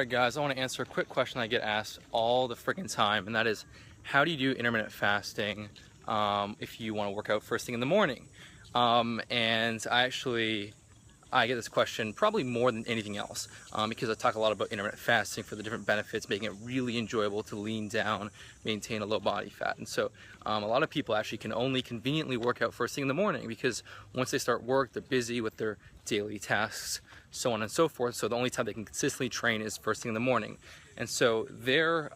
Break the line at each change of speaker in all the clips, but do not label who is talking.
Alright guys, I want to answer a quick question I get asked all the freaking time, and that is, how do you do intermittent fasting if you want to work out first thing in the morning? And I get this question probably more than anything else because I talk a lot about intermittent fasting for the different benefits, making it really enjoyable to lean down, maintain a low body fat. And so a lot of people actually can only conveniently work out first thing in the morning because once they start work, they're busy with their daily tasks, so on and so forth. So the only time they can consistently train is first thing in the morning. And so their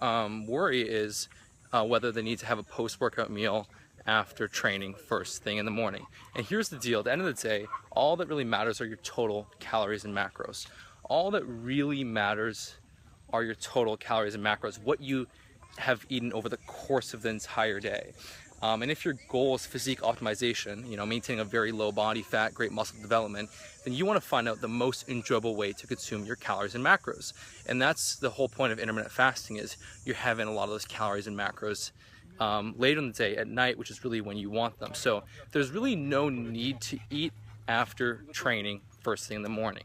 worry is whether they need to have a post-workout meal after training first thing in the morning. And here's the deal, at the end of the day, all that really matters are your total calories and macros. All that really matters are your total calories and macros, what you have eaten over the course of the entire day. And if your goal is physique optimization, maintaining a very low body fat, great muscle development, then you want to find out the most enjoyable way to consume your calories and macros. And that's the whole point of intermittent fasting, is you're having a lot of those calories and macros later in the day at night, which is really when you want them. So there's really no need to eat after training first thing in the morning.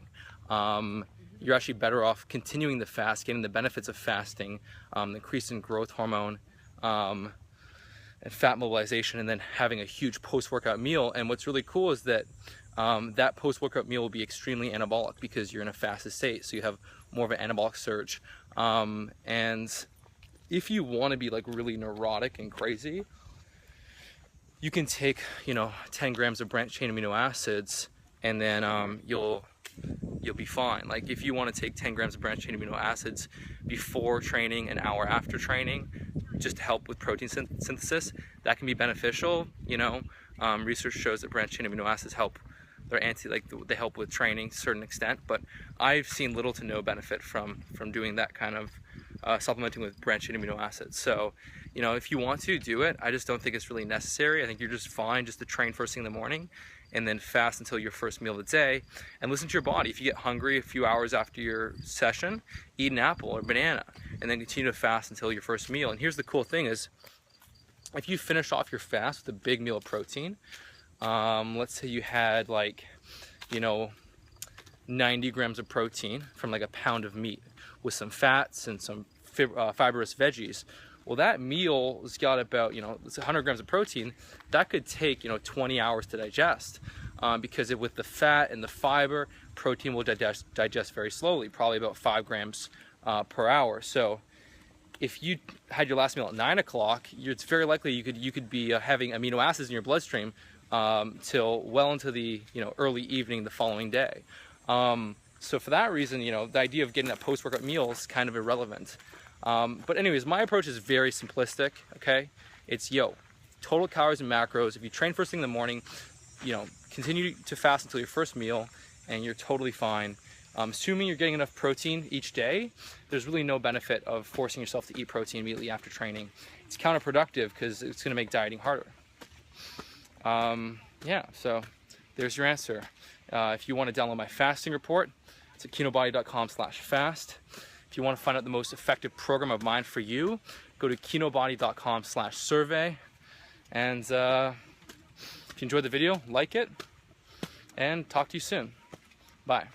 You're actually better off continuing the fast, getting the benefits of fasting, increase in growth hormone, and fat mobilization, and then having a huge post-workout meal. And what's really cool is that that post-workout meal will be extremely anabolic because you're in a fasted state, so you have more of an anabolic surge. And if you want to be like really neurotic and crazy, you can take 10 grams of branched chain amino acids, and then you'll be fine. Like if you want to take 10 grams of branched chain amino acids before training, an hour after training, just to help with protein synthesis, that can be beneficial. Research shows that branched chain amino acids help. They help with training to a certain extent, but I've seen little to no benefit from doing that kind of supplementing with branched chain amino acids. So, if you want to do it, I just don't think it's really necessary. I think you're just fine just to train first thing in the morning and then fast until your first meal of the day, and listen to your body. If you get hungry a few hours after your session, eat an apple or banana, and then continue to fast until your first meal. And here's the cool thing is, if you finish off your fast with a big meal of protein, let's say you had 90 grams of protein from like a pound of meat with some fats and some fibrous veggies. Well, that meal has got about, it's 100 grams of protein. That could take, 20 hours to digest because with the fat and the fiber, protein will digest very slowly, probably about 5 grams per hour. So if you had your last meal at 9 o'clock, it's very likely you could be having amino acids in your bloodstream till well into the early evening the following day. So for that reason, the idea of getting that post-workout meal is kind of irrelevant. But anyways, my approach is very simplistic, okay? It's, total calories and macros. If you train first thing in the morning, continue to fast until your first meal, and you're totally fine. Assuming you're getting enough protein each day, there's really no benefit of forcing yourself to eat protein immediately after training. It's counterproductive because it's going to make dieting harder. Yeah, so there's your answer. If you want to download my fasting report, it's at kinobody.com/fast. If you want to find out the most effective program of mine for you, go to kinobody.com/survey. And if you enjoyed the video, like it, and talk to you soon. Bye.